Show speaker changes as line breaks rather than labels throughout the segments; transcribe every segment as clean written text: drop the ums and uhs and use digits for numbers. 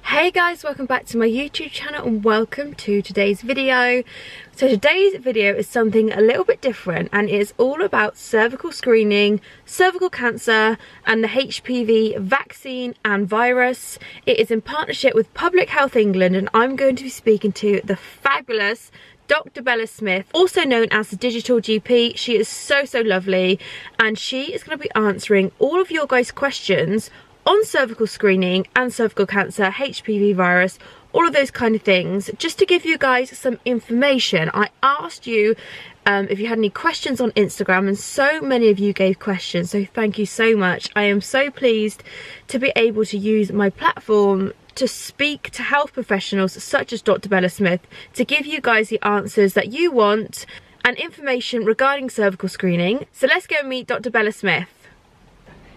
Hey guys, welcome back to my YouTube channel and welcome to today's video. So today's video is something a little bit different and it is all about cervical screening, cervical cancer and the HPV vaccine and virus. It is in partnership with Public Health England and I'm going to be speaking to the fabulous Dr. Bella Smith, also known as the Digital GP. She is so lovely and she is going to be answering all of your guys' questions on cervical screening and cervical cancer, HPV virus, all of those kind of things. Just to give you guys some information, I asked you if you had any questions on Instagram and so many of you gave questions, so thank you so much. I am so pleased to be able to use my platform to speak to health professionals such as Dr. Bella Smith to give you guys the answers that you want and information regarding cervical screening. So let's go and meet Dr. Bella Smith.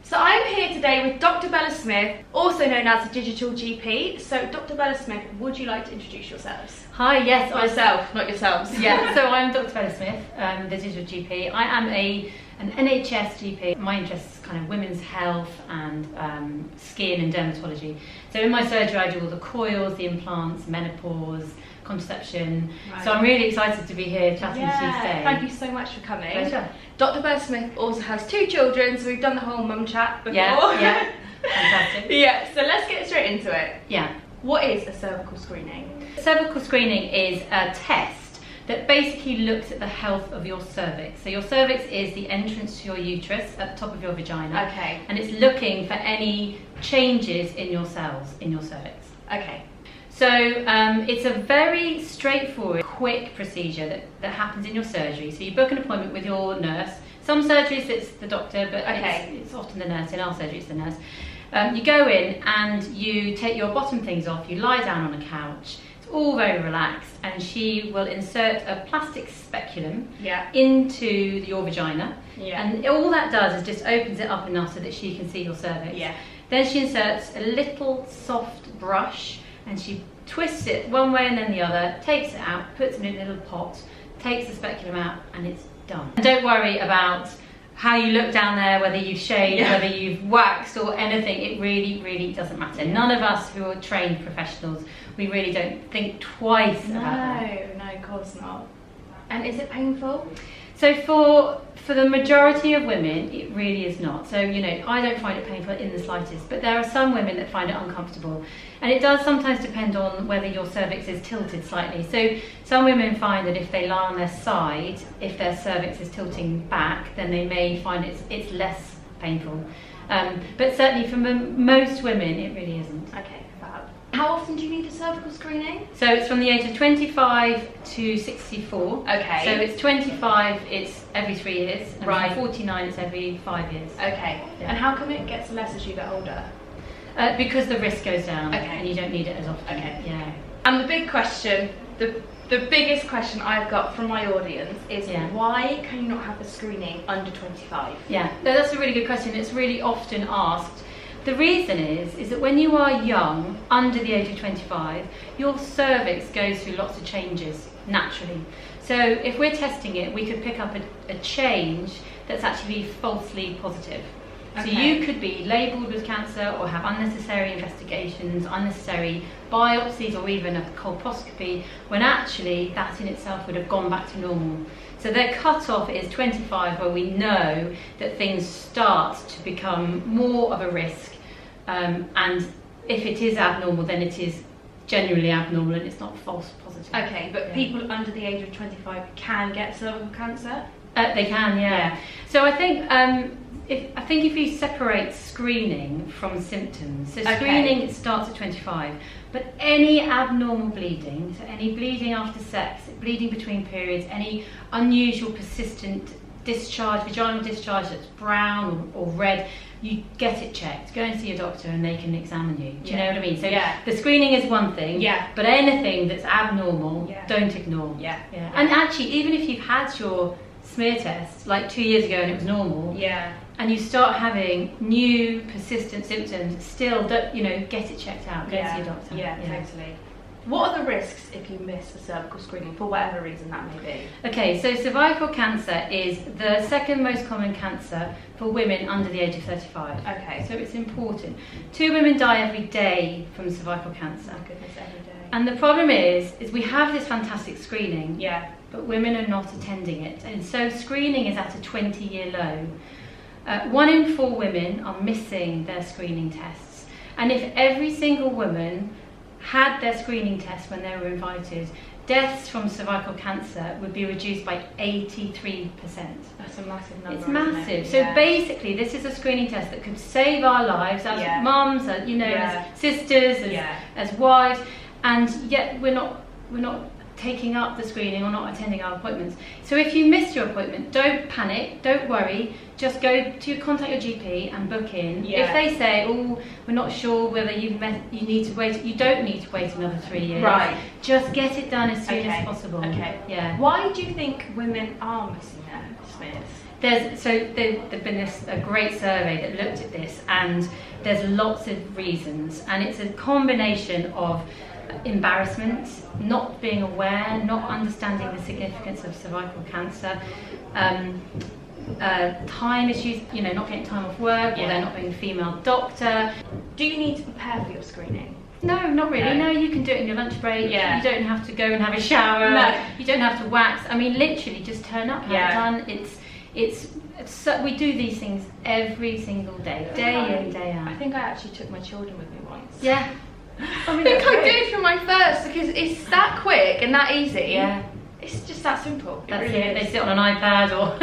So I'm here today with Dr. Bella Smith, also known as the Digital GP. So Dr. Bella Smith, would you like to introduce yourselves?
Hi, yes.
Myself, not yourselves.
Yeah, so I'm Dr. Bella Smith, the Digital GP. I am an NHS GP. My interest is kind of women's health and skin and dermatology. So in my surgery I do all the coils, the implants, menopause, contraception. Right. So I'm really excited to be here chatting to you today.
Thank you so much for coming.
Pleasure.
Dr. Bella Smith also has 2 children, so we've done the whole mum chat before.
Yeah, fantastic.
Yeah, so let's get straight into it.
Yeah.
What is a cervical screening?
Cervical screening is a test that basically looks at the health of your cervix. So your cervix is the entrance to your uterus at the top of your vagina.
Okay.
And it's looking for any changes in your cells in your cervix.
Okay.
So it's a very straightforward, quick procedure that happens in your surgery. So you book an appointment with your nurse. Some surgeries it's the doctor, but it's often the nurse. In our surgery it's the nurse. You go in and you take your bottom things off, you lie down on a couch. It's all very relaxed and she will insert a plastic speculum into your vagina. Yeah. And all that does is just opens it up enough so that she can see your cervix. Yeah. Then she inserts a little soft brush and she twists it one way and then the other, takes it out, puts it in a little pot, takes the speculum out and it's done. And don't worry about how you look down there, whether you've shaved, whether you've waxed or anything. It really doesn't matter. None of us who are trained professionals, we really don't think twice about that.
No, of course not. And is it painful?
So for the majority of women, it really is not. So, you know, I don't find it painful in the slightest, but there are some women that find it uncomfortable. And it does sometimes depend on whether your cervix is tilted slightly. So some women find that if they lie on their side, if their cervix is tilting back, then they may find it's less painful. But certainly for most women, it really isn't.
Okay, fab. How often do you need a cervical screening?
So it's from the age of 25 to 64.
Okay.
So it's 25, it's every 3 years. And
right.
49, it's every 5 years.
Okay. Yeah. And how come it gets less as you get older?
Because the risk goes down.
Okay.
And you don't need it as often.
Okay.
Yeah.
And the big question, the biggest question I've got from my audience is why can you not have a screening under 25?
Yeah, no, that's a really good question. It's really often asked. The reason is that when you are young, under the age of 25, your cervix goes through lots of changes naturally. So if we're testing it, we could pick up a change that's actually falsely positive. Okay. So you could be labelled with cancer or have unnecessary investigations, unnecessary biopsies or even a colposcopy, when actually that in itself would have gone back to normal. So their cut-off is 25, where we know that things start to become more of a risk, and if it is abnormal, then it is genuinely abnormal and it's not false positive.
Okay, but people under the age of 25 can get cervical cancer?
They can, yeah. So I think if you separate screening from symptoms, so screening starts at 25, but any abnormal bleeding, so any bleeding after sex, bleeding between periods, any unusual persistent discharge, vaginal discharge that's brown or red, you get it checked. Go and see your doctor and they can examine you. Do you know what I mean? So the screening is one thing, but anything that's abnormal, don't ignore. And actually, even if you've had your smear test like 2 years ago and it was normal, and you start having new persistent symptoms, still don't, get it checked out. Go and see your doctor.
Yeah, totally. What are the risks if you miss a cervical screening for whatever reason that may be?
Okay, so cervical cancer is the second most common cancer for women under the age of 35.
Okay.
So it's important. 2 women die every day from cervical cancer.
Oh goodness, every day.
And the problem is we have this fantastic screening,
Yeah.
but women are not attending it. And so screening is at a 20-year low. 1 in 4 women are missing their screening tests. And if every single woman had their screening test when they were invited, deaths from cervical cancer would be reduced by 83%.
That's a massive number.
It's massive.
Isn't it?
So basically, this is a screening test that could save our lives as mums, as, as sisters, as wives, and yet we're not taking up the screening or not attending our appointments. So if you missed your appointment, don't panic, don't worry, just contact your GP and book in. If they say, oh, we're not sure whether you need to wait, you don't need to wait another 3 years.
Right.
Just get it done as soon as possible.
Okay.
Yeah.
Why do you think women are missing their smears?
There's been a great survey that looked at this, and there's lots of reasons, and it's a combination of embarrassment, not being aware, not understanding the significance of cervical cancer, time issues, not getting time off work, or there not being a female doctor.
Do you need to prepare for your screening?
No, not really. No, you can do it in your lunch break.
Yeah.
You don't have to go and have a shower.
No.
You don't have to wax. I mean, literally, just turn up, have it done. We do these things every single day, day in, day out.
I think I actually took my children with me once.
Yeah.
I think I did for my first, because it's that quick and that easy.
Yeah.
It's just that simple.
That's
really
it.
is.
They sit on an iPad or...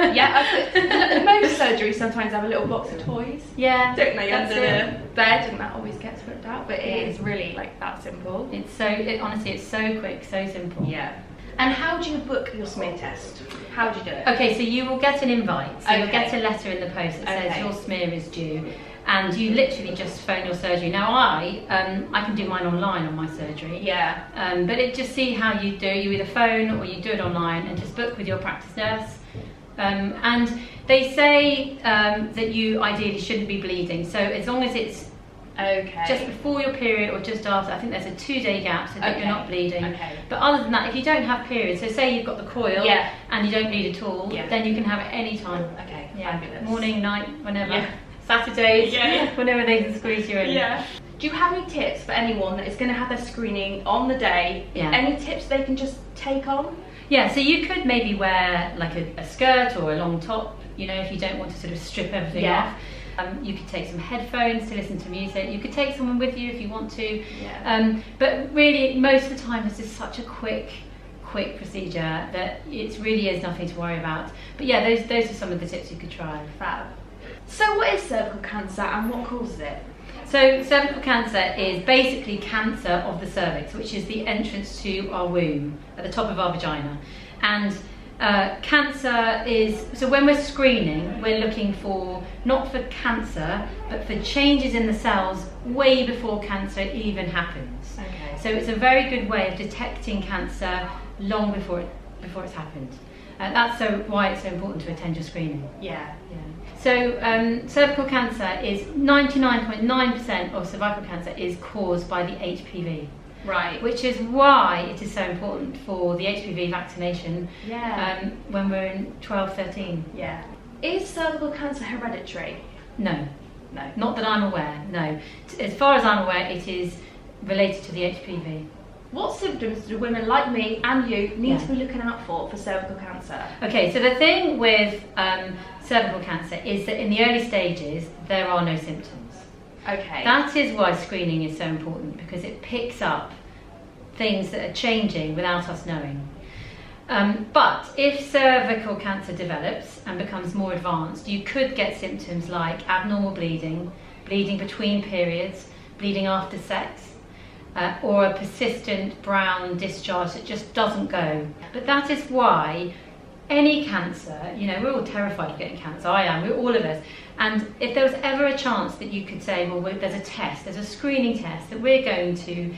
Most surgeries sometimes have a little box of toys.
Yeah.
Don't they?
That's
Under
it.
the bed, and that always gets ripped out. But it is really like that simple.
Honestly, it's so quick, so simple.
Yeah. And how do you book your smear test? How do you do it?
Okay, so you will get an invite. So you'll get a letter in the post that says your smear is due. And you literally just phone your surgery. Now I can do mine online on my surgery.
Yeah.
But just see how you do it. You either phone or you do it online, and just book with your practice nurse. And they say that you ideally shouldn't be bleeding. So as long as it's just before your period or just after, I think there's a 2-day gap so that you're not bleeding.
Okay.
But other than that, if you don't have periods, so say you've got the coil and you don't bleed at all, then you can have it any time.
Okay.
Yeah.
Fabulous.
Morning, night, whenever.
Yeah.
Saturdays, whenever they can squeeze you in.
Yeah. Do you have any tips for anyone that is going to have their screening on the day?
Yeah.
Any tips they can just take on?
Yeah, so you could maybe wear like a skirt or a long top, if you don't want to sort of strip everything off. You could take some headphones to listen to music. You could take someone with you if you want to.
Yeah.
But really, most of the time, this is such a quick procedure that it really is nothing to worry about. But yeah, those are some of the tips you could try.
Fab. So what is cervical cancer and what causes it?
So cervical cancer is basically cancer of the cervix, which is the entrance to our womb, at the top of our vagina. And cancer is, so when we're screening, we're looking for, not for cancer, but for changes in the cells way before cancer even happens.
Okay.
So it's a very good way of detecting cancer long before it's happened. That's why it's so important to attend your screening.
Yeah.
So cervical cancer is 99.9% of cervical cancer is caused by the HPV.
Right.
Which is why it is so important for the HPV vaccination when we're in 12, 13.
Yeah. Is cervical cancer hereditary?
No.
No.
Not that I'm aware, no. As far as I'm aware, it is related to the HPV.
What symptoms do women like me and you need to be looking out for cervical cancer?
Okay, so the thing with cervical cancer is that in the early stages, there are no symptoms.
Okay.
That is why screening is so important, because it picks up things that are changing without us knowing. But if cervical cancer develops and becomes more advanced, you could get symptoms like abnormal bleeding, bleeding between periods, bleeding after sex, or a persistent brown discharge that just doesn't go. But that is why any cancer, we're all terrified of getting cancer. I am, we're all of us. And if there was ever a chance that you could say, well, there's a test, there's a screening test that we're going to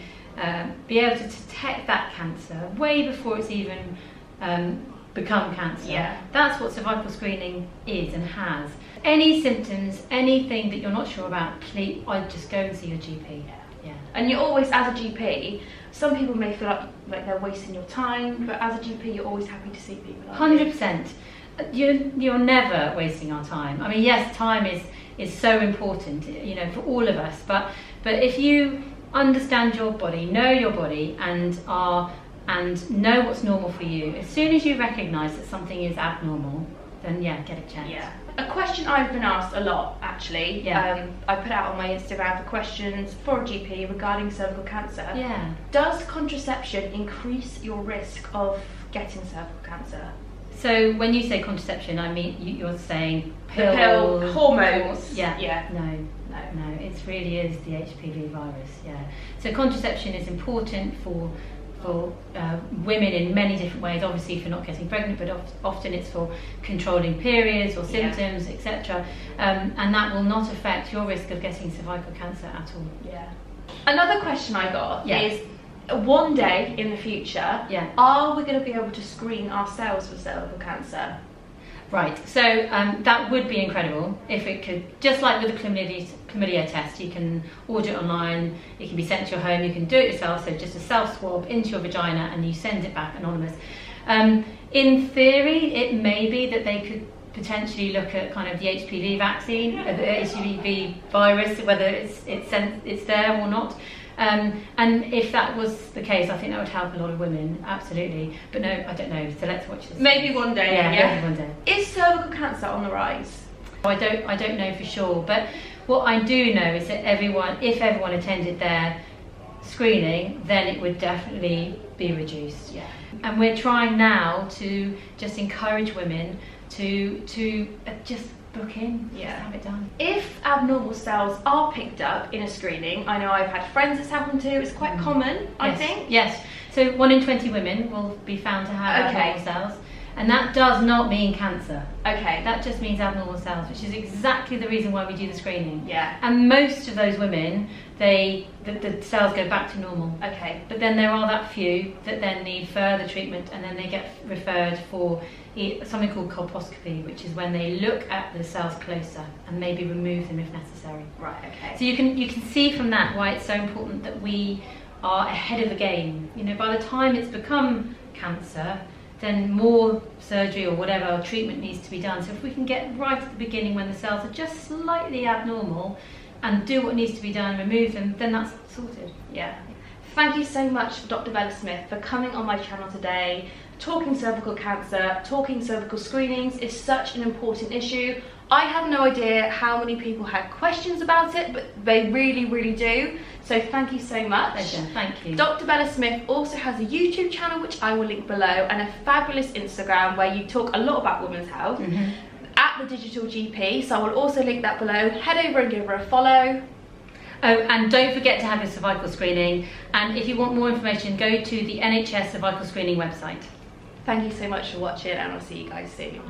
be able to detect that cancer way before it's even become cancer. That's what cervical screening is and has. Any symptoms, anything that you're not sure about, please, I'd just go and see your GP. Yeah.
And you're always, as a GP, some people may feel like they're wasting your time, but as a GP you're always happy to see people.
100%. You're never wasting our time. I mean, yes, time is so important, you know, for all of us, but if you understand your body, know your body, and know what's normal for you, as soon as you recognise that something is abnormal, then yeah, get it checked.
Yeah. A question I've been asked a lot, actually. Yeah. I put out on my Instagram for questions for a GP regarding cervical cancer.
Yeah.
Does contraception increase your risk of getting cervical cancer?
So when you say contraception, I mean you're saying
pill, hormones.
Yeah.
Yeah.
No. It really is the HPV virus. Yeah. So contraception is important for women in many different ways. Obviously for not getting pregnant, but often it's for controlling periods or symptoms, etc. And that will not affect your risk of getting cervical cancer at all.
Yeah. Another question I got is, one day in the future, are we going to be able to screen ourselves for cervical cancer?
Right, so that would be incredible if it could, just like with the chlamydia test, you can order it online, it can be sent to your home, you can do it yourself, so just a self-swab into your vagina and you send it back anonymous. In theory, it may be that they could potentially look at kind of the HPV vaccine, the HPV virus, whether it's there or not. And if that was the case, I think that would help a lot of women, absolutely. But no, I don't know. So let's watch this.
Maybe one day.
Maybe one day.
Is cervical cancer on the rise?
I don't know for sure. But what I do know is that if everyone attended their screening, then it would definitely be reduced.
Yeah.
And we're trying now to just encourage women to just book in, have it done.
If abnormal cells are picked up in a screening, I know I've had friends it's happened to, it's quite common, I think.
Yes, so 1 in 20 women will be found to have abnormal cells, and that does not mean cancer.
Okay.
That just means abnormal cells, which is exactly the reason why we do the screening.
Yeah.
And most of those women, the cells go back to normal.
Okay.
But then there are that few that then need further treatment, and then they get referred for something called colposcopy, which is when they look at the cells closer and maybe remove them if necessary.
Right, okay.
So you can see from that why it's so important that we are ahead of the game. You know, by the time it's become cancer, then more surgery or whatever treatment needs to be done. So if we can get right at the beginning when the cells are just slightly abnormal and do what needs to be done, remove them, then that's sorted.
Yeah. Thank you so much, Dr. Bella Smith, for coming on my channel today. Talking cervical cancer, talking cervical screenings is such an important issue. I have no idea how many people had questions about it, but they really, really do. So thank you so much.
Pleasure. Thank you.
Dr. Bella Smith also has a YouTube channel, which I will link below, and a fabulous Instagram where you talk a lot about women's health. At The Digital GP, so I will also link that below. Head over and give her a follow.
Oh, and don't forget to have your cervical screening. And if you want more information, go to the NHS Cervical Screening website.
Thank you so much for watching, and I'll see you guys soon.